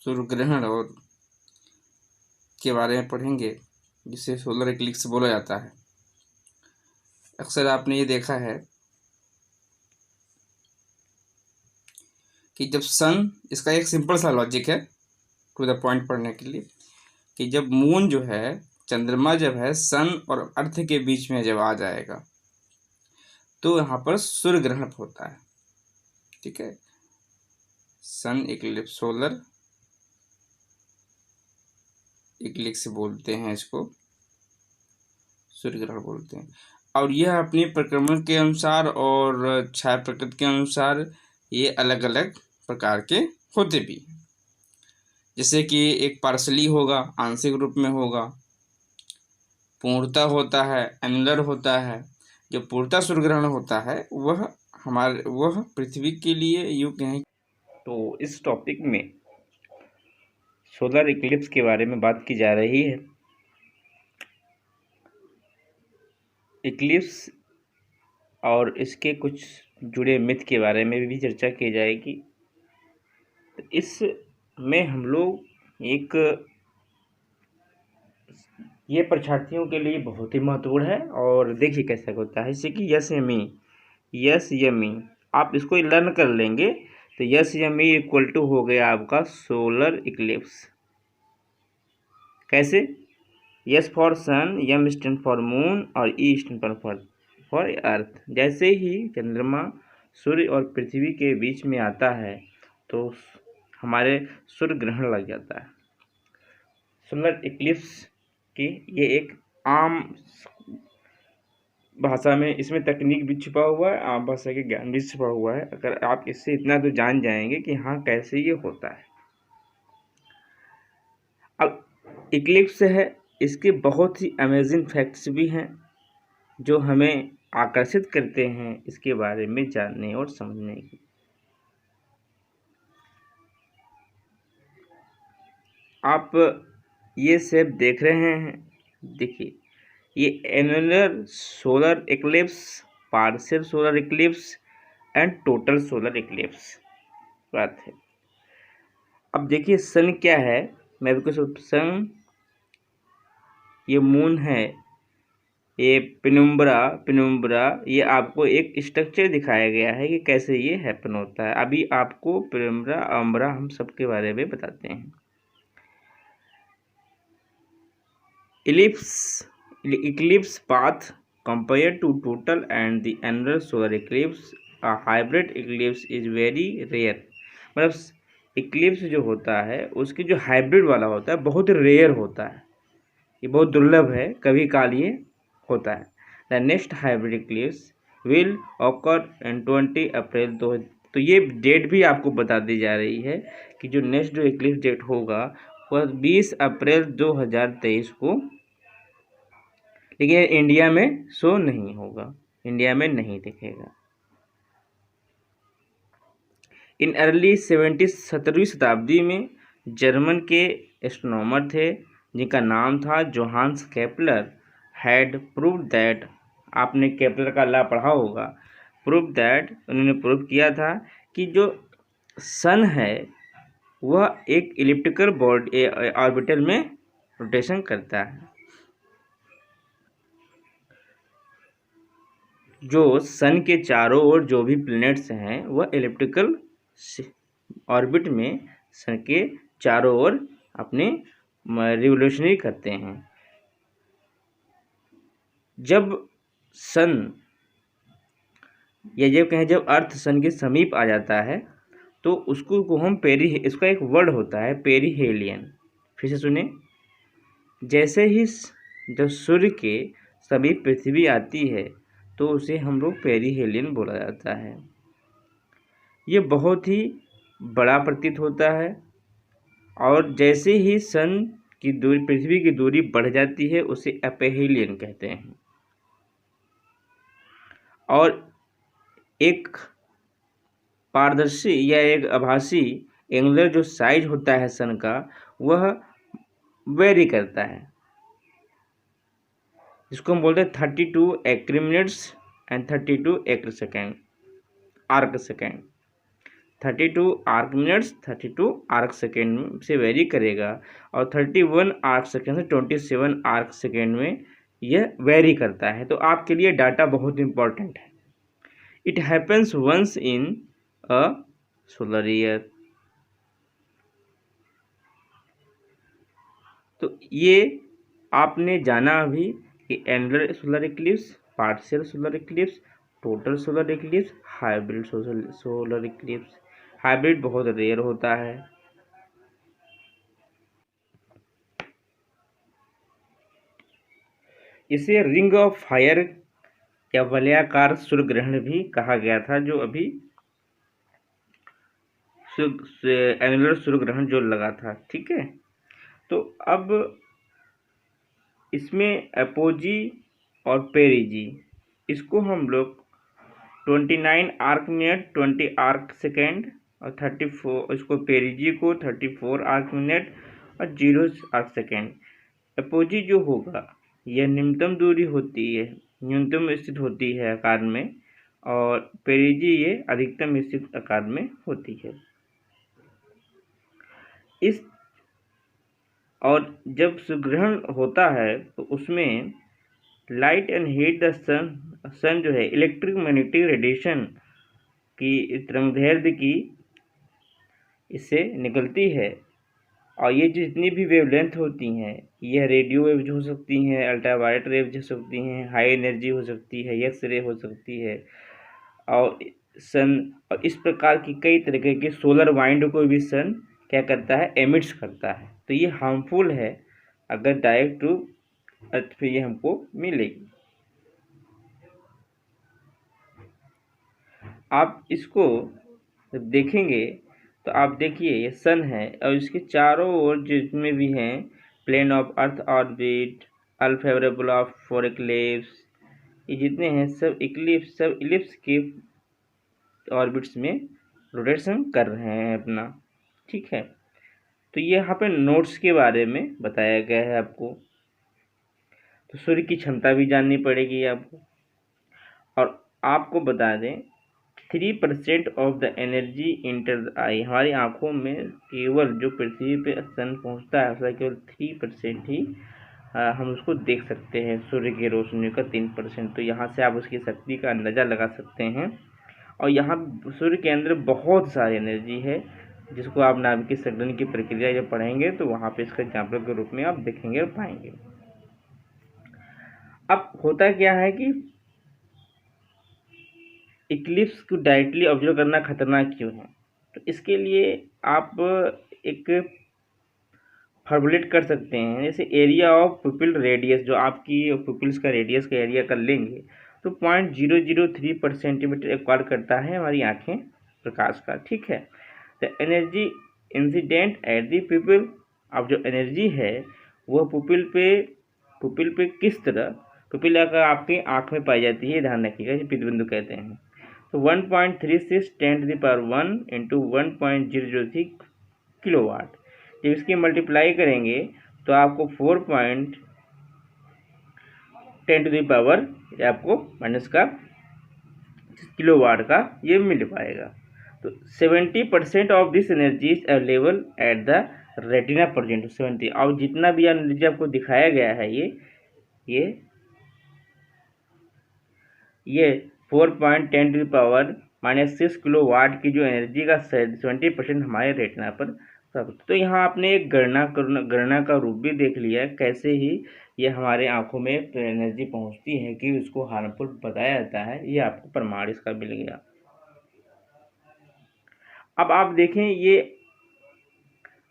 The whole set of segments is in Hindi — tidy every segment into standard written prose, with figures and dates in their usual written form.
सूर्य ग्रहण और के बारे में पढ़ेंगे, जिसे सोलर इक्लिप्स बोला जाता है। अक्सर आपने ये देखा है कि जब सन, इसका एक सिंपल सा लॉजिक है टू द पॉइंट पढ़ने के लिए, कि जब मून जो है, चंद्रमा जब है सन और अर्थ के बीच में जब आ जाएगा तो यहाँ पर सूर्य ग्रहण होता है। ठीक है, सन इक्लिप्स, सोलर इक्लिप्स बोलते हैं इसको, सूर्य ग्रहण बोलते हैं। और यह अपनी परिक्रमण के अनुसार और छाया प्रकृति के अनुसार ये अलग अलग प्रकार के होते भी हैं। जैसे कि एक पार्शली होगा, आंशिक रूप में होगा, पूर्णतः होता है, एनुलर होता है। जो पूर्णतः सूर्य ग्रहण होता है वह पृथ्वी के लिए यूं कहें। तो इस टॉपिक में सोलर इक्लिप्स के बारे में बात की जा रही है। इक्लिप्स और इसके कुछ जुड़े मिथ के बारे में भी चर्चा की जाएगी। तो इसमें हम लोग ये परीक्षार्थियों के लिए बहुत ही महत्वपूर्ण है। और देखिए कैसा होता है, जैसे कि यस यमी आप इसको लर्न कर लेंगे तो यस यमी इक्वल टू हो गया आपका सोलर इक्लिप्स। कैसे? S for sun, M stand for moon और ई स्टैंड फॉर अर्थ। जैसे ही चंद्रमा सूर्य और पृथ्वी के बीच में आता है तो हमारे सूर्य ग्रहण लग जाता है। सोलर इक्लिप्स की ये एक आम भाषा में इसमें तकनीक भी छिपा हुआ है, आम भाषा के ज्ञान भी छिपा हुआ है। अगर आप इससे इतना तो जान जाएंगे कि हाँ कैसे ये होता है। अब इक्लिप्स है, इसके बहुत ही अमेजिंग फैक्ट्स भी हैं जो हमें आकर्षित करते हैं इसके बारे में जानने और समझने की। आप ये सब देख रहे हैं, देखिए ये annular solar eclipse, partial solar Eclipse and total solar Eclipse बात है। अब देखिए सन क्या है, मैं भी सन, ये मून है, ये पिनुम्ब्रा, ये आपको एक स्ट्रक्चर दिखाया गया है कि कैसे ये हैपन होता है। अभी आपको पिनुम्ब्रा अम्ब्रा हम सब के बारे में बताते हैं। Eclipse path compared to total and the annular solar eclipse, a hybrid eclipse is very rare। मतलब इक्लिप्स जो होता है उसकी जो हाइब्रिड वाला होता है बहुत रेयर होता है, ये बहुत दुर्लभ है, कभी काल ये होता है। The next hybrid Eclipse will occur in 20 अप्रैल। तो ये डेट भी आपको बता दी जा रही है कि जो नेक्स्ट जो इक्लिप्स डेट होगा वह 20 अप्रैल 2023 को, लेकिन इंडिया में शो नहीं होगा, इंडिया में नहीं दिखेगा। इन अर्ली 17वीं शताब्दी में जर्मन के एस्ट्रोनॉमर थे जिनका नाम था Johannes Kepler, had proved that, आपने केपलर का लॉ पढ़ा होगा, प्रूव दैट, उन्होंने प्रूव किया था कि जो सन है वह एक इलिप्टिकल बॉडी ऑर्बिटल में रोटेशन करता है। जो सन के चारों ओर जो भी प्लैनेट्स हैं वह इलिप्टिकल ऑर्बिट में सन के चारों ओर अपने रिवोल्यूशनरी करते हैं। जब सन या जब कहें जब अर्थ सन के समीप आ जाता है तो उसको हम इसका एक वर्ड होता है पेरीहेलियन। फिर से सुने, जैसे ही जब सूर्य के समीप पृथ्वी आती है तो उसे हम लोग पेरीहेलियन बोला जाता है। ये बहुत ही बड़ा प्रतीत होता है और जैसे ही सन की दूरी, पृथ्वी की दूरी बढ़ जाती है उसे एपेहेलियन कहते हैं। और एक पारदर्शी या एक आभासी एंगुलर जो साइज होता है सन का वह वेरी करता है, जिसको हम बोलते हैं 32 एक्री minutes and 32 arc second. 32 arc minutes 32 arc second से वेरी करेगा, और 31 आर्क सेकेंड से 27 आर्क सेकेंड में यह वेरी करता है। तो आपके लिए डाटा बहुत इंपॉर्टेंट है। It happens once in a solar year. तो ये आपने जाना अभी कि annular solar eclipse, partial solar eclipse, total solar eclipse, hybrid solar eclipse. Hybrid बहुत रेयर होता है। इसे रिंग ऑफ फायर या वलयाकार सूर्य ग्रहण भी कहा गया था, जो अभी एनुलर सूर्य ग्रहण जो लगा था। ठीक है, तो अब इसमें अपोजी और पेरिजी, इसको हम लोग 29 आर्क मिनट 20 आर्क सेकेंड और 34, इसको पेरिजी को 34 आर्क मिनट और 0 आर्क सेकेंड। अपोजी जो होगा यह निम्नतम दूरी होती है, न्यूनतम स्थित होती है आकार में, और पेरिजी ये अधिकतम स्थित आकार में होती है। इस और जब सूर्यग्रहण होता है तो उसमें लाइट एंड हीट द सन जो है इलेक्ट्रिक मैग्नेटिक रेडिएशन की तरंगदैर्घ्य की इससे निकलती है, और ये जितनी भी वेवलेंथ होती हैं, यह रेडियो वेव्स हो सकती हैं, अल्ट्रावायलेट वेव्स हो सकती हैं, हाई एनर्जी हो सकती है, एक्स रे हो सकती है, और सन और इस प्रकार की कई तरीके के सोलर वाइंड को भी सन क्या करता है, एमिट्स करता है। तो ये हार्मफुल है अगर डायरेक्ट टू अर्थ पे ये हमको मिलेगी। आप इसको जब देखेंगे तो आप देखिए ये सन है, और इसके चारों ओर जितने भी हैं plane of earth orbit, unfavourable of for eclipse, ये जितने हैं सब इक्लिप्स, सब इलिप्स के ऑर्बिट्स में रोटेशन कर रहे हैं अपना। ठीक है, तो ये यहाँ पे नोट्स के बारे में बताया गया है आपको। तो सूर्य की क्षमता भी जाननी पड़ेगी आपको, और आपको बता दें 3% of the energy enter the eye, हमारी आँखों में केवल जो पृथ्वी पे सन पहुँचता है उसका केवल 3% ही हम उसको देख सकते हैं, सूर्य की रोशनी का 3%। तो यहाँ से आप उसकी शक्ति का अंदाज़ा लगा सकते हैं। और यहाँ सूर्य के अंदर बहुत सारी एनर्जी है, जिसको आप नाभिकीय संघनन की प्रक्रिया जब पढ़ेंगे तो वहाँ पे इसका एग्जाम्पल के रूप में आप देखेंगे और पाएंगे। अब होता क्या है कि इक्लिप्स को डायरेक्टली ऑब्जर्व करना खतरनाक क्यों है, तो इसके लिए आप एक फॉर्मुलेट कर सकते हैं, जैसे एरिया ऑफ पुपिल रेडियस, जो आपकी पुपिल्स का रेडियस का एरिया कर लेंगे तो 0.003 पर सेंटीमीटर एक्वायर करता है हमारी आँखें प्रकाश का। ठीक है, तो energy incident at the pupil, अब जो एनर्जी है वह पुपिल पे किस तरह, पुपिल अगर आपकी आँख में पाई जाती है, ध्यान रखिएगा, इसे पितबिंदु कहते हैं। तो 1.36 10⁻1 इंटू 1.003 किलोवाट, जब इसकी मल्टीप्लाई करेंगे तो आपको 4.10⁻, आपको माइनस का किलोवाट का ये मिल पाएगा। तो 70% of this energy is available at the retina present 70, और जितना भी एनर्जी आपको दिखाया गया है ये 4.10⁻⁻6 किलोवाट की जो एनर्जी का 70% हमारे रेटिना पर प्राप्त। तो यहाँ आपने एक गणना का रूप भी देख लिया, कैसे ही ये हमारे आंखों में एनर्जी पहुँचती है कि उसको हार्मफुल बताया जाता है, ये आपको प्रमाण इसका मिल गया। अब आप देखें, ये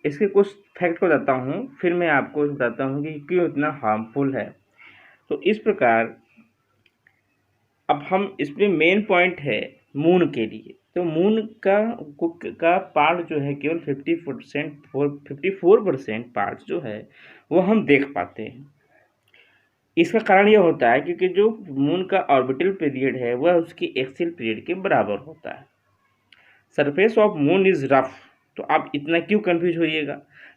इसके कुछ फैक्ट को बताता हूँ, फिर मैं आपको बताता हूँ कि क्यों इतना हार्मफुल है। तो इस प्रकार अब हम इसमें मेन पॉइंट है मून के लिए। तो मून का पार्ट जो है केवल 54% पार्ट जो है वो हम देख पाते हैं। इसका कारण यह होता है क्योंकि जो मून का ऑर्बिटल पीरियड है वह उसकी एक्सियल पीरियड के बराबर होता है। Surface of moon is rough. तो आप इतना क्यों कंफ्यूज होइएगा,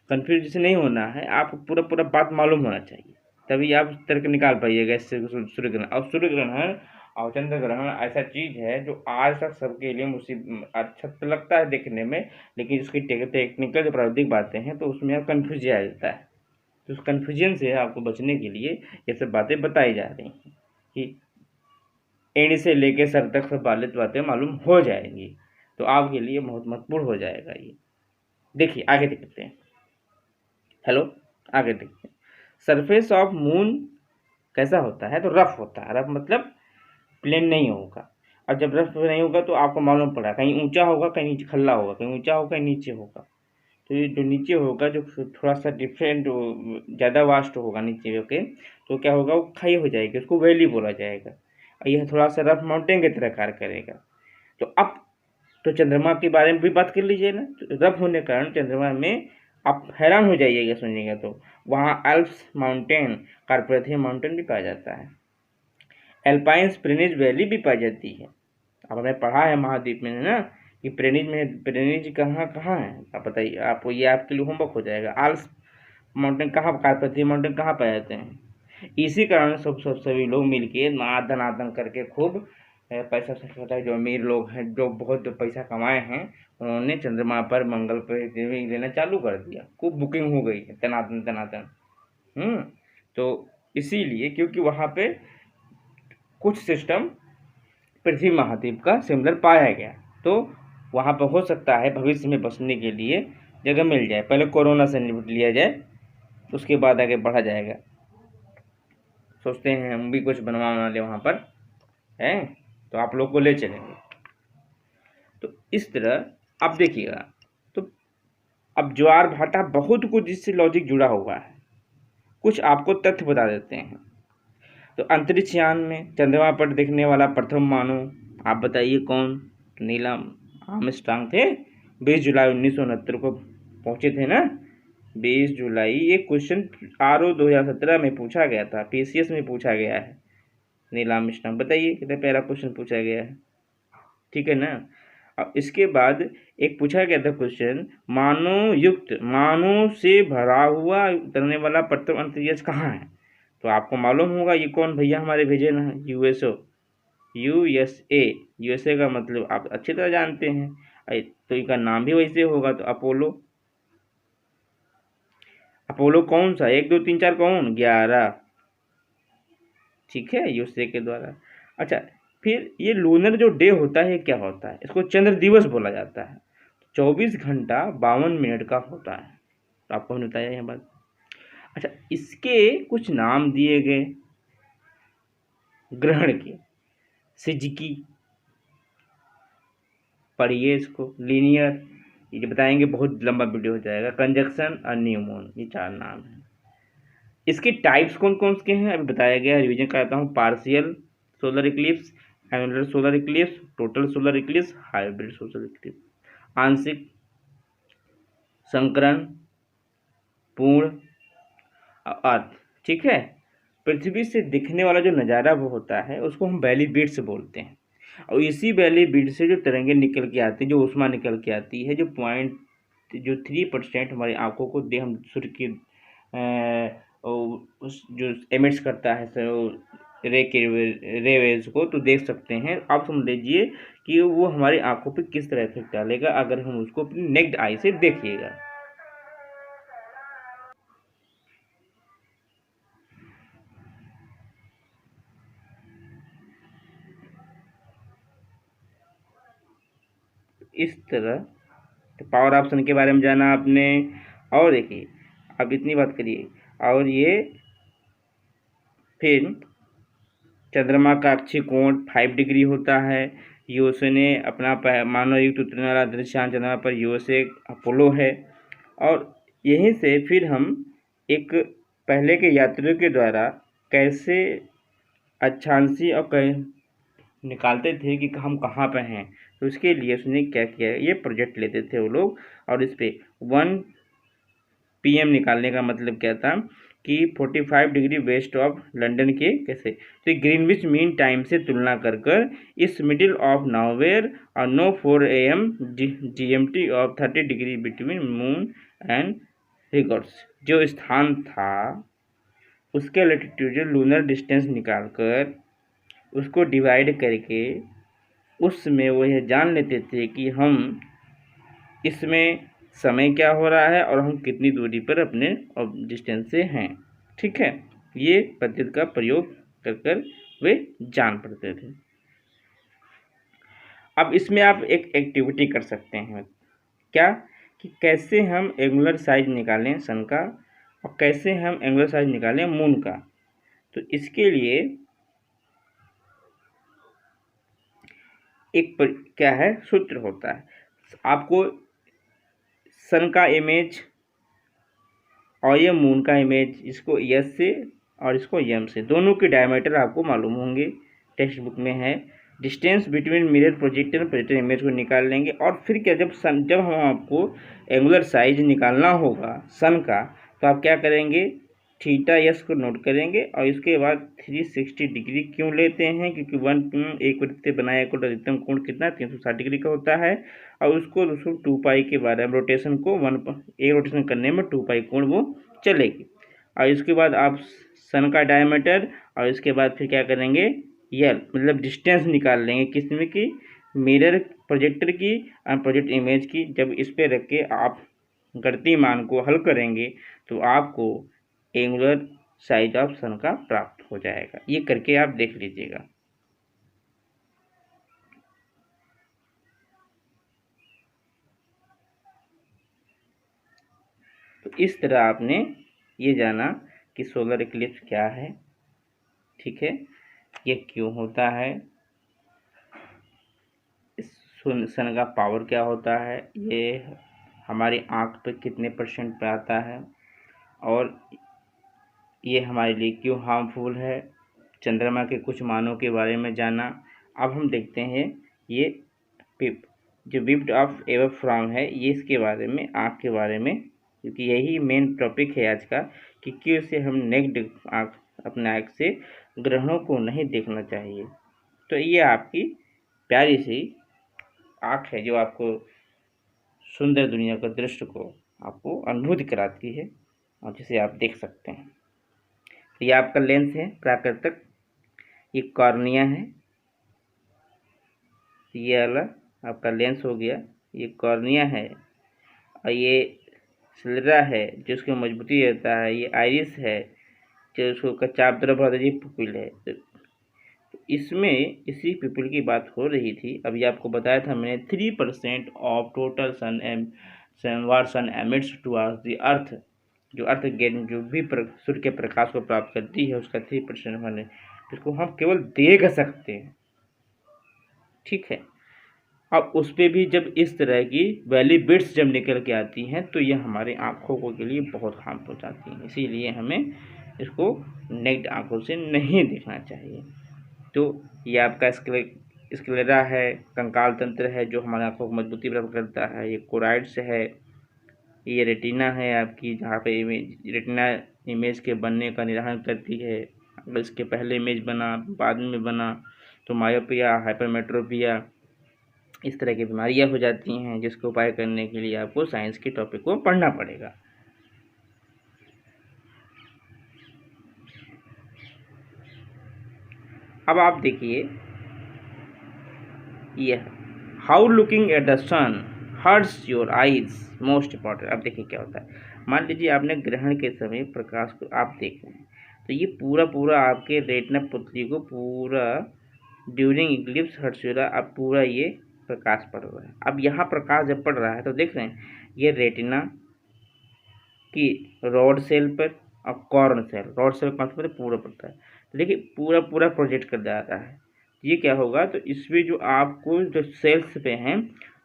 कंफ्यूज जैसे नहीं होना है, आपको पूरा बात मालूम होना चाहिए, तभी आप तर्क निकाल पाइएगा इससे सूर्य ग्रहण। और सूर्य ग्रहण और चंद्र ग्रहण ऐसा चीज़ है जो आज तक सबके लिए अच्छा तो लगता है देखने में, लेकिन इसकी टेक्निकल जो प्राविधिक बातें हैं तो उसमें आप कन्फ्यूज आ जाता है। तो उस कन्फ्यूजन से आपको बचने के लिए ये सब बातें बताई जा रही हैं कि एंड से लेके सर तक सब बातें मालूम हो जाएंगी, तो आपके लिए बहुत महत्वपूर्ण हो जाएगा ये। देखिए आगे देखते हैं। हेलो, आगे देखते हैं। सरफेस ऑफ मून कैसा होता है? तो रफ होता है। रफ मतलब प्लेन नहीं होगा। और जब रफ नहीं होगा तो आपको मालूम पड़ा कहीं ऊंचा होगा, कहीं नीचे खल्ला होगा, कहीं ऊंचा होगा, कहीं नीचे होगा। तो ये जो नीचे होगा, जो थोड़ा सा डिफरेंट, ज़्यादा वास्ट होगा नीचे होके, तो क्या होगा, वो खाई हो जाएगी, उसको वैली बोला जाएगा। और यह थोड़ा सा रफ माउंटेन की तरह कार्य करेगा। तो अब तो चंद्रमा के बारे में भी बात कर लीजिए ना। तो रफ होने के कारण चंद्रमा में आप हैरान हो जाइएगा सुनिएगा तो वहाँ एल्प्स माउंटेन, कार्पेथियन माउंटेन भी पाया जाता है। एल्पाइन प्रेनिज वैली भी पाई जाती है। अब हमने पढ़ा है महाद्वीप में ना कि प्रेनिज कहाँ कहाँ है, आप बताइए। आपको ये आपके लिए होमवर्क हो जाएगा। आल्प्स माउंटेन कहाँ, कार्पेथियन माउंटेन कहाँ पाए जाते हैं। इसी कारण सभी लोग मिलके आदन आदन करके खूब पैसा से होता है। जो अमीर लोग हैं, जो बहुत पैसा कमाए हैं, उन्होंने चंद्रमा पर, मंगल पर लेना चालू कर दिया। खूब बुकिंग हो गई है, तनातन तनातन। तो इसीलिए क्योंकि वहाँ पे कुछ सिस्टम पृथ्वी महाद्वीप का सिमिलर पाया गया, तो वहाँ पर हो सकता है भविष्य में बसने के लिए जगह मिल जाए। पहले कोरोना से निपट लिया जाए, उसके बाद आगे बढ़ा जाएगा। सोचते हैं हम भी कुछ बनवा ले वहाँ पर, हैं तो आप लोग को ले चलेंगे। तो इस तरह अब देखिएगा, तो अब ज्वार भाटा बहुत कुछ इससे लॉजिक जुड़ा हुआ है। कुछ आपको तथ्य बता देते हैं। तो अंतरिक्षयान में चंद्रमा पर देखने वाला प्रथम मानव आप बताइए कौन? नील आर्मस्ट्रांग थे। 20 जुलाई 1969 को पहुंचे थे ना। 20 जुलाई। ये क्वेश्चन RO 2017 में पूछा गया था, PCS में पूछा गया है। नील आर्मस्ट्रांग, बताइए कितना प्यारा क्वेश्चन पूछा गया है, ठीक है ना। अब इसके बाद एक पूछा गया था क्वेश्चन, मानव से भरा हुआ उतरने वाला प्रथम अंतरिक्ष कहाँ है? तो आपको मालूम होगा ये कौन भैया हमारे भेजे ना, USA का मतलब आप अच्छी तरह जानते हैं। तो इनका नाम भी वैसे होगा, तो अपोलो। अपोलो कौन सा? 1 2 3 4 कौन? 11, ठीक है, USA के द्वारा। अच्छा, फिर ये लूनर जो डे होता है क्या होता है? इसको चंद्र दिवस बोला जाता है। 24 घंटा 52 मिनट का होता है। तो आपको हमने बताया यह बात। अच्छा, इसके कुछ नाम दिए गए ग्रहण के। सिजकी, पढ़िए इसको। लीनियर, ये बताएंगे, बहुत लंबा वीडियो हो जाएगा। कंजक्शन और न्यू मून, ये 4 नाम हैं। इसके टाइप्स कौन कौन से हैं अभी बताया गया, रिवीजन कराता हूँ। Partial solar Eclipse, annular solar eclipse, total solar eclipse, hybrid solar Eclipse. आंशिक, संकरण, पूर्ण, अर्थ, ठीक है। पृथ्वी से दिखने वाला जो नज़ारा वो होता है उसको हम वैली बीट्स बोलते हैं। और इसी वैली बीट से जो तरंगे निकल के आती है, जो ऊष्मा निकल के आती है, जो 3% हमारी आंखों को दे, हम सूर्य की जो एमिट्स करता है रेवेज को, तो देख सकते हैं। आप समझ लीजिए कि वो हमारी आंखों पे किस तरह इफेक्ट डालेगा अगर हम उसको अपनी नेक्ड आई से देखिएगा। इस तरह तो पावर ऑप्शन के बारे में जाना आपने। और देखिए, अब इतनी बात करिए। और ये फिर चंद्रमा का अक्षीय कोण 5 डिग्री होता है। USA ने अपना मानव युक्त उतरने वाला अंतरिक्षयान चंद्रमा पर USA अपोलो है। और यहीं से फिर हम एक पहले के यात्रियों के द्वारा कैसे अक्षांशीय और निकालते थे कि हम कहाँ पर हैं, तो उसके लिए उसने क्या किया, ये प्रोजेक्ट लेते थे वो लोग। और इस पर 1 PM निकालने का मतलब क्या था कि 45 डिग्री वेस्ट ऑफ लंदन के कैसे, तो ग्रीनविच मीन टाइम से तुलना कर इस मिडिल ऑफ नॉवेयर और no 4 AM GMT of 30 degree between moon and records, जो स्थान था उसके लेटिट्यूड लूनर डिस्टेंस निकालकर उसको डिवाइड करके उसमें वो यह जान लेते थे कि हम इसमें समय क्या हो रहा है और हम कितनी दूरी पर अपने डिस्टेंस से हैं। ठीक है, ये पद्धति का प्रयोग कर कर वे जान पड़ते थे। अब इसमें आप एक एक्टिविटी कर सकते हैं, क्या कि कैसे हम एंगुलर साइज निकालें सन का और कैसे हम एंगुलर साइज निकालें मून का। तो इसके लिए एक क्या है सूत्र होता है, आपको सन का इमेज और ये मून का इमेज, इसको यस से और इसको यम से, दोनों के डायमीटर आपको मालूम होंगे, टेक्स्ट बुक में है। डिस्टेंस बिटवीन मिरर प्रोजेक्टर और प्रोजेक्टर इमेज को निकाल लेंगे। और फिर क्या, जब हम आपको एंगुलर साइज निकालना होगा सन का, तो आप क्या करेंगे, थीटा यस को नोट करेंगे और इसके बाद 360 डिग्री क्यों लेते हैं, क्योंकि एक वृत्त से बनाया कोण अधिकतम कोण कितना 360 डिग्री का होता है। और उसको दोस्तों 2 पाई के बारे में रोटेशन को एक रोटेशन करने में 2 पाई कोण वो चलेगी। और इसके बाद आप सन का डायमीटर और इसके बाद फिर क्या करेंगे, यल मतलब डिस्टेंस निकाल लेंगे किसमें की, मिरर प्रोजेक्टर की और प्रोजेक्ट इमेज की। जब इस पे रख के आप गणितीय मान को हल करेंगे तो आपको एंगुलर साइज ऑफ सन का प्राप्त हो जाएगा। ये करके आप देख लीजिएगा। तो इस तरह आपने ये जाना कि सोलर इक्लिप्स क्या है, ठीक है, ये क्यों होता है, इस सन का पावर क्या होता है, ये हमारी आँख पे कितने % पे आता है और ये हमारे लिए क्यों हार्मफुल है, चंद्रमा के कुछ मानों के बारे में जाना। अब हम देखते हैं ये जो विप्ड ऑफ एवर फ्रॉम है, ये इसके बारे में, आँख के बारे में, क्योंकि यही मेन टॉपिक है आज का कि क्यों से हम नेक्ड आँख, अपने आँख से ग्रहणों को नहीं देखना चाहिए। तो ये आपकी प्यारी सी आँख है जो आपको सुंदर दुनिया का दृश्य को आपको अनुभूति कराती है और जिसे आप देख सकते हैं। ये आपका लेंस है प्राकृतिक, ये कॉर्निया है, ये वाला आपका लेंस हो गया, ये कॉर्निया है, और ये स्लेरा है जो उसकी मजबूती देता है, ये आइरिस है जो उसको चाप तरफ बहुत अजीब पुपिल है। तो इसमें इसी पिपल की बात हो रही थी। अभी आपको बताया था मैंने 3% of total sun emits towards the earth, जो अर्थ गेट जो भी सूर्य के प्रकाश को प्राप्त करती है उसका 3% माने, जिसको हम केवल देख सकते हैं। ठीक है, अब उस पर भी जब इस तरह की वैली बिट्स जब निकल के आती हैं तो ये हमारे आँखों को के लिए बहुत हार्म पहुँचाती हैं, इसीलिए हमें इसको नेक्ड आँखों से नहीं देखना चाहिए। तो ये आपका स्क्लेरा है, कंकाल तंत्र है जो हमारे आँखों को मजबूती प्राप्त करता है, ये कोराइड्स है, ये रेटिना है आपकी जहाँ पे रेटिना इमेज के बनने का निर्धारण करती है। अगर इसके पहले इमेज बना बाद में बना तो मायोपिया, हाइपरमेट्रोपिया, इस तरह की बीमारियां हो जाती हैं, जिसको उपाय करने के लिए आपको साइंस के टॉपिक को पढ़ना पड़ेगा। अब आप देखिए ये how looking at the sun hurts your eyes most important. अब देखिए क्या होता है, मान लीजिए आपने ग्रहण के समय प्रकाश को आप देख रहे हैं तो ये पूरा आपके रेटिना पुतली को पूरा ड्यूरिंग इक्लिप्स हर्ट्स योर, अब पूरा ये प्रकाश पड़ रहा है। अब यहाँ प्रकाश जब पड़ रहा है तो देख रहे हैं ये रेटिना की रॉड सेल पर और कॉर्न सेल, रॉड सेल कौन सा पूरा पड़ता है, तो देखिए पूरा प्रोजेक्ट कर जाता है। ये क्या होगा, तो इसमें जो आपको जो सेल्स पे हैं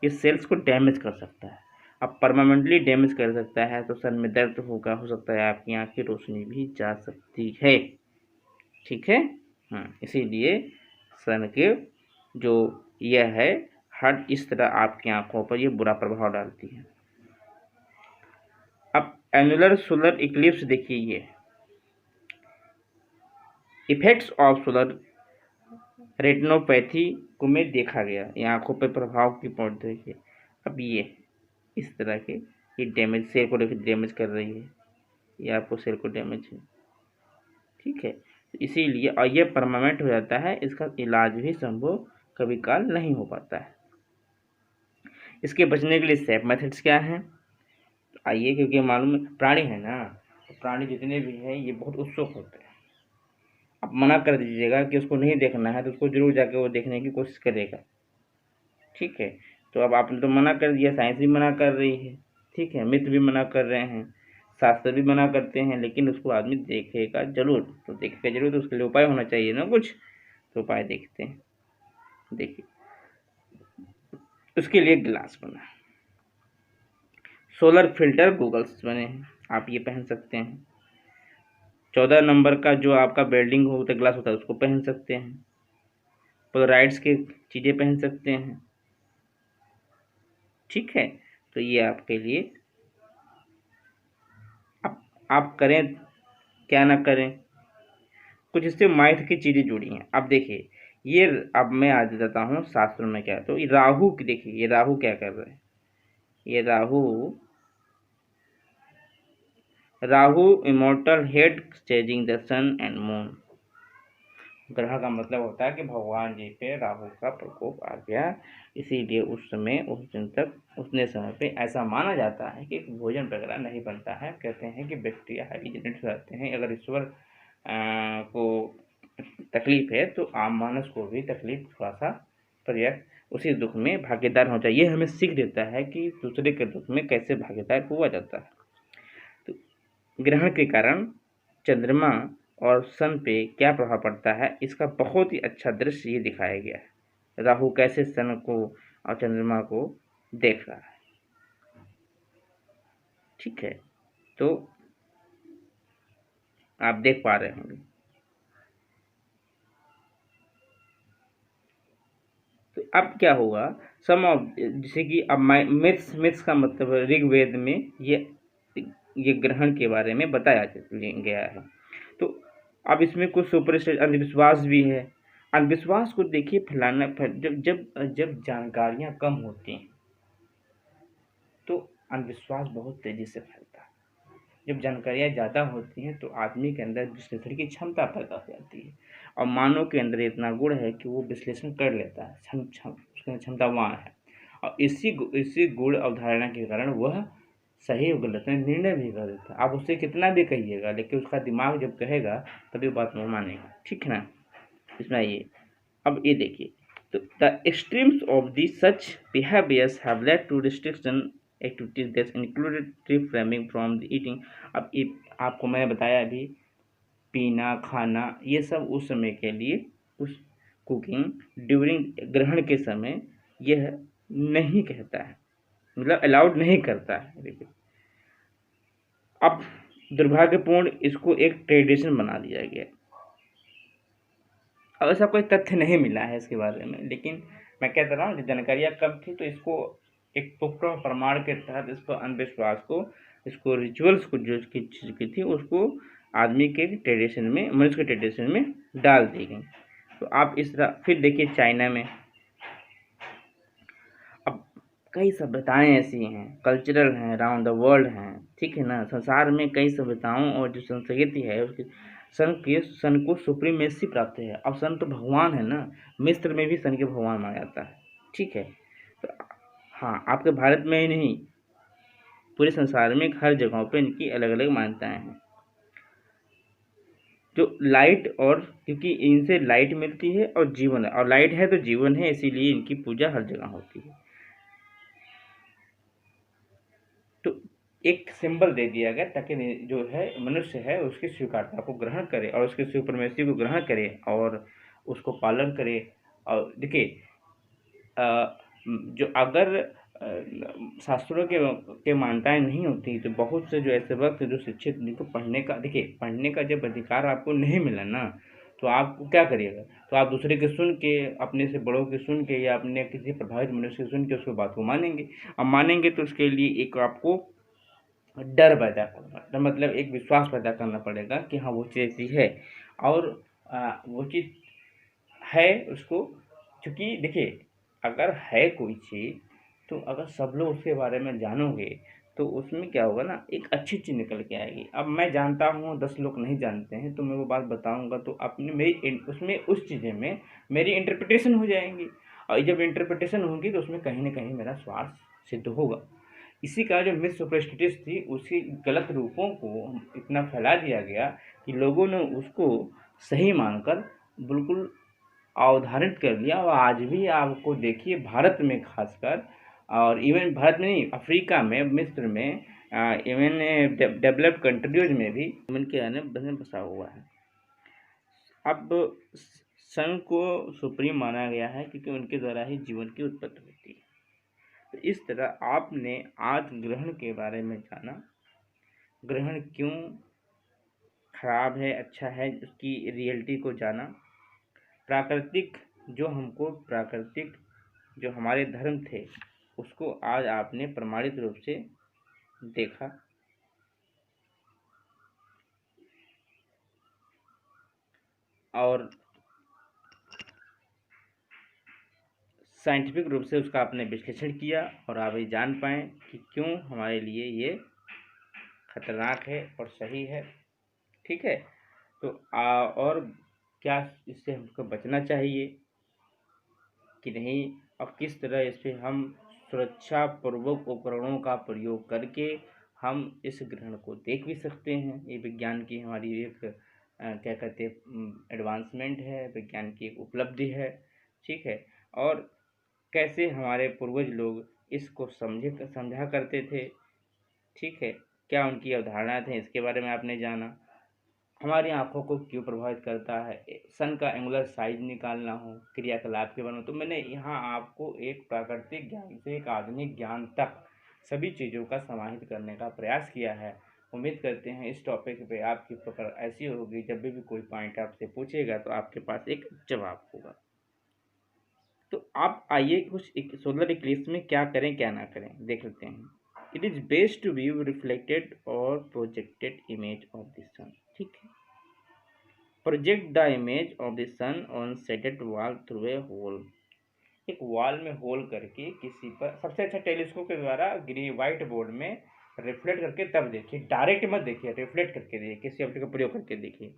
ये सेल्स को डैमेज कर सकता है। अब परमानेंटली डैमेज कर सकता है तो सर में दर्द होगा, हो सकता है आपकी आँख की रोशनी भी जा सकती है। ठीक है, इसीलिए सन के जो यह है हर इस तरह आपकी आँखों पर ये बुरा प्रभाव डालती है। अब एनुलर सोलर इक्लिप्स देखिए, ये इफेक्ट्स ऑफ सोलर रेटिनोपैथी को में देखा गया, ये आँखों पर प्रभाव की पहुँच देखिए। अब ये इस तरह के ये डैमेज सेल को डैमेज कर रही है, ये आपको सेल को डैमेज है। ठीक है, इसीलिए और ये परमानेंट हो जाता है, इसका इलाज भी संभव कभी काल नहीं हो पाता है। इसके बचने के लिए सेफ मेथड्स क्या हैं? आइए, क्योंकि मालूम प्राणी है ना, तो प्राणी जितने भी हैं ये बहुत उत्सुक होते हैं। आप मना कर दीजिएगा कि उसको नहीं देखना है तो उसको जरूर जाके वो देखने की कोशिश करेगा। ठीक है, तो अब आपने तो मना कर दिया, साइंस भी मना कर रही है, ठीक है, मित्र भी मना कर रहे हैं, शास्त्र भी मना करते हैं, लेकिन उसको आदमी देखेगा जरूर। तो देखेगा जरूर, तो उसके लिए उपाय होना चाहिए ना कुछ। तो उपाय देखते हैं। देखिए, उसके लिए ग्लास बना, सोलर फिल्टर गूगल्स बने हैं, आप ये पहन सकते हैं। 14 नंबर का जो आपका बेल्डिंग होता है, ग्लास होता है, उसको पहन सकते हैं। पोलराइड्स की चीज़ें पहन सकते हैं। ठीक है, तो ये आपके लिए आप करें क्या ना करें, कुछ इससे माइथ की चीज़ें जुड़ी हैं। अब देखिए, ये अब मैं आज बताता हूँ शास्त्रों में क्या है। तो ये राहु की देखिए, ये राहु क्या कर रहे हैं। ये Rahu immortal head staging the sun and moon. ग्रह का मतलब होता है कि भगवान जी पे राहु का प्रकोप आ गया, इसीलिए उस समय, उस दिन तक, उतने समय पे ऐसा माना जाता है कि भोजन वगैरह नहीं बनता है। कहते हैं कि बैक्टीरिया हाइजीनिक रहते हैं। अगर ईश्वर को तकलीफ है तो आम मानस को भी तकलीफ थोड़ा सा पर्याप्त उसी दुख में भागीदार होना चाहिए। हमें सीख देता है कि दूसरे के दुख में कैसे भागीदार हुआ जाता है। तो ग्रहण के कारण चंद्रमा और सन पे क्या प्रभाव पड़ता है, इसका बहुत ही अच्छा दृश्य ये दिखाया गया है। राहु कैसे सन को और चंद्रमा को देख रहा है। ठीक है, तो आप देख पा रहे होंगे। तो अब क्या होगा, सम ऑफ, जैसे कि अब मिथ्स मिथ्स का मतलब ऋग्वेद में ये ग्रहण के बारे में बताया गया है। तो अब इसमें कुछ सुपरस्टिशन अंधविश्वास भी है। अंधविश्वास को देखिए फैलाना जब जब जब जानकारियाँ कम होती हैं तो अंधविश्वास बहुत तेजी से फैलता है। जब जानकारियाँ ज़्यादा होती हैं तो आदमी के अंदर विश्लेषण की क्षमता पैदा हो जाती है, और मानव के अंदर इतना गुण है कि वो विश्लेषण कर लेता है, उसके अंदर क्षमतावान है। और इसी गुण अवधारणा के कारण वह सही और गलत में निर्णय भी कर देता है। आप उससे कितना भी कहिएगा, लेकिन उसका दिमाग जब कहेगा तभी बात में मानेगा। ठीक है ना, इसमें आइए, अब ये देखिए, तो the extremes of the such behaviours have led to restriction activities that included refraining from the eating. अब ये आपको मैंने बताया अभी, पीना खाना ये सब उस समय के लिए, उस कुकिंग ड्यूरिंग ग्रहण के समय यह नहीं कहता है, मतलब अलाउड नहीं करता है। देखिए, अब दुर्भाग्यपूर्ण इसको एक ट्रेडिशन बना दिया गया। अब ऐसा कोई तथ्य नहीं मिला है इसके बारे में, लेकिन मैं कहता रहा हूँ कि जानकारियाँ कम थी तो इसको एक पुख्ता प्रमाण के तहत इसको अंधविश्वास को, इसको रिचुअल्स को जो इसकी चीज़ की थी उसको आदमी के ट्रेडिशन में, मनुष्य के ट्रेडिशन में डाल दी गई। तो आप इस तरह फिर देखिए चाइना में अब कई सभ्यताएं ऐसी हैं, कल्चरल हैं, अराउंड द वर्ल्ड हैं। ठीक है ना, संसार में कई सभ्यताओं और जो संस्कृति है उसकी सन को सुप्रीमेसी प्राप्त है। अब सन तो भगवान है ना, मिस्र में भी सन के भगवान माना जाता है। ठीक है, तो हाँ, आपके भारत में ही नहीं, पूरे संसार में हर जगहों पे इनकी अलग अलग मान्यताएं हैं। जो लाइट, और क्योंकि इनसे लाइट मिलती है और जीवन है, और लाइट है तो जीवन है, इसीलिए इनकी पूजा हर जगह होती है। तो एक सिंबल दे दिया गया ताकि जो है मनुष्य है उसकी स्वीकारता को ग्रहण करे और उसकी सुप्रीमेसी को ग्रहण करे और उसको पालन करे। और देखिए, जो अगर शास्त्रों के मान्यताएं नहीं होती तो बहुत से जो ऐसे वक्त जो शिक्षित, जिनको पढ़ने का, देखिए पढ़ने का जब अधिकार आपको नहीं मिला ना, तो आप क्या करिएगा, तो आप दूसरे के सुन के, अपने से बड़ों के सुन के या अपने किसी प्रभावित मनुष्य से सुन के उसको बात को मानेंगे। अब मानेंगे तो उसके लिए एक आपको डर पैदा करना, मतलब एक विश्वास पैदा करना पड़ेगा कि हाँ वो चीज़ ऐसी है, और वो चीज़ है उसको, क्योंकि देखिए अगर है कोई चीज़ तो अगर सब लोग उसके बारे में जानोगे तो उसमें क्या होगा ना, एक अच्छी चीज़ निकल के आएगी। अब मैं जानता हूँ 10 लोग नहीं जानते हैं, तो मैं वो बात बताऊँगा तो अपने मेरी उसमें उस चीज़ें में मेरी इंटरप्रिटेशन हो जाएंगी, और जब इंटरप्रिटेशन होगी तो उसमें कहीं ना कहीं मेरा स्वार्थ सिद्ध होगा। इसी का जो मिस सुपरस्टिटिस थी, उसके गलत रूपों को इतना फैला दिया गया कि लोगों ने उसको सही मानकर बिल्कुल अवधारित कर लिया। और आज भी आपको देखिए भारत में खासकर, और इवन भारत में नहीं, अफ्रीका में, मिस्र में, इवन डेवलप्ड कंट्रीज में भी इवन के आने बने बसा हुआ है। अब सन को सुप्रीम माना गया है क्योंकि उनके द्वारा ही जीवन की उत्पत्ति होती है। तो इस तरह आपने आज ग्रहण के बारे में जाना, ग्रहण क्यों खराब है अच्छा है उसकी रियलिटी को जाना, प्राकृतिक प्राकृतिक जो हमारे धर्म थे उसको आज आपने प्रमाणित रूप से देखा। और साइंटिफिक रूप से उसका आपने विश्लेषण किया, और आप ये जान पाएँ कि क्यों हमारे लिए ये खतरनाक है और सही है। ठीक है, तो और क्या इससे हमको बचना चाहिए कि नहीं, और किस तरह इस पे हम सुरक्षा पूर्वक उपकरणों का प्रयोग करके हम इस ग्रहण को देख भी सकते हैं। ये विज्ञान की हमारी एक क्या कहते हैं एडवांसमेंट है, विज्ञान की एक उपलब्धि है। ठीक है, और कैसे हमारे पूर्वज लोग इसको समझा करते थे। ठीक है, क्या उनकी अवधारणा थे, इसके बारे में आपने जाना। हमारी आंखों को क्यों प्रभावित करता है, सन का एंगुलर साइज निकालना हो, क्रियाकलाप के बारे में, तो मैंने यहाँ आपको एक प्राकृतिक ज्ञान से एक आधुनिक ज्ञान तक सभी चीज़ों का समाहित करने का प्रयास किया है। उम्मीद करते हैं इस टॉपिक पे आपकी पकड़ ऐसी होगी, जब भी कोई पॉइंट आपसे पूछेगा तो आपके पास एक जवाब होगा। तो आप आइए कुछ एक सोलर इक्लिप्स में क्या करें क्या ना करें देख लेते हैं। It is best to view reflected और projected image of the sun. ठीक है, project the image of the sun on seated wall through a hole. एक वॉल में होल करके किसी पर, सबसे अच्छा टेलीस्कोप के द्वारा ग्रीन व्हाइट बोर्ड में रिफ्लेक्ट करके तब देखिए, डायरेक्ट मत देखिए, रिफ्लेक्ट करके देखिए, किसी ऑप्टिक का प्रयोग करके देखिए।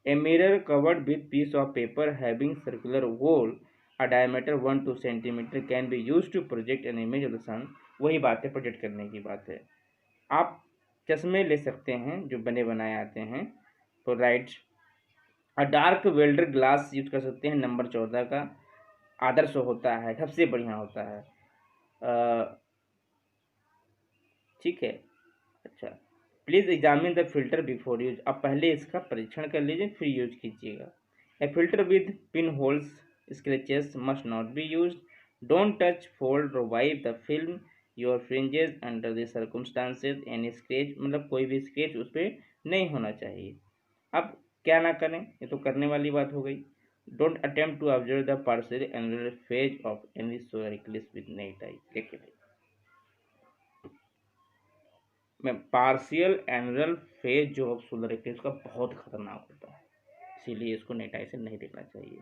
A mirror covered with piece of paper having circular hole a diameter 1-2 centimetre can be use to project an image of the sun. वही बात है, प्रोजेक्ट करने की बात है। आप चश्मे ले सकते हैं जो बने बनाए आते हैं, तो right dark welder glass use कर सकते हैं, नंबर 14 का आदर्श होता है, सबसे बढ़िया होता है। ठीक है, अच्छा, please examine the filter before use. अब पहले इसका परीक्षण कर लीजिए फिर यूज कीजिएगा। A filter with pin holes scratches must not be use. Don't touch fold और wipe the film your fringes under the circumstances. Any scratch, मतलब कोई भी स्क्रैच उस पर नहीं होना चाहिए। अब क्या ना करें, ये तो करने वाली बात हो गई। Don't attempt to observe the partial annular phase of any solar eclipse with naked eye. देखिए मैं पार्शियल एनुलर फेज जो सोलर इक्लिप्स का बहुत खतरनाक होता है, इसीलिए इसको नेट आई से नहीं देखना चाहिए।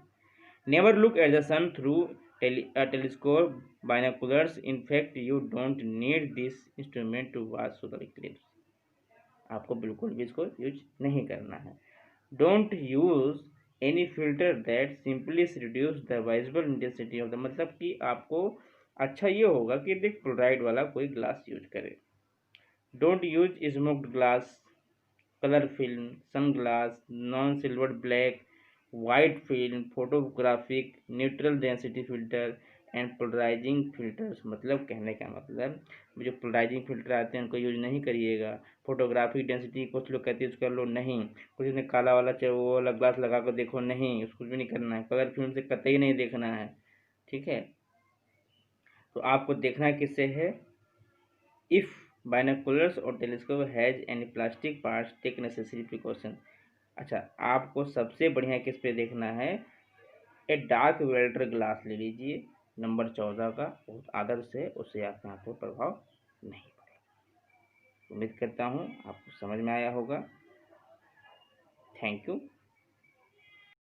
Never look at the sun through telescope binoculars. In fact you don't need this instrument to watch solar eclipse. आपको बिल्कुल भी इसको यूज नहीं करना है। Don't use any filter that simply reduce the visible intensity of the, मतलब कि आपको अच्छा ये होगा कि देख फ्लोराइड वाला कोई ग्लास यूज करे। Don't use smoked glass, colour film, sun glass, non silver black, white film, photographic, neutral density filter and polarising filters. मतलब कहने का मतलब जो पोलराइजिंग फिल्टर आते हैं उनको यूज नहीं करिएगा। फोटोग्राफिक डेंसिटी कुछ लोग कहते हैं यूज कर लो, नहीं। कुछ ने काला वाला चाहे वो वाला ग्लास लगा कर देखो, नहीं, उसको भी नहीं करना है। कलर फिल्म से कतई नहीं देखना है। ठीक है, तो आपको देखना है किससे है, इफ़ बाइनोकुलर्स और telescope has any plastic parts take necessary precaution. अच्छा, आपको सबसे बढ़िया किस पे देखना है, ए डार्क वेल्डर ग्लास ले लीजिए, नंबर 14 का, बहुत आदर्श है, उससे आपके आँखों पर प्रभाव नहीं पड़ेगा। उम्मीद करता हूँ आपको समझ में आया होगा। Thank you.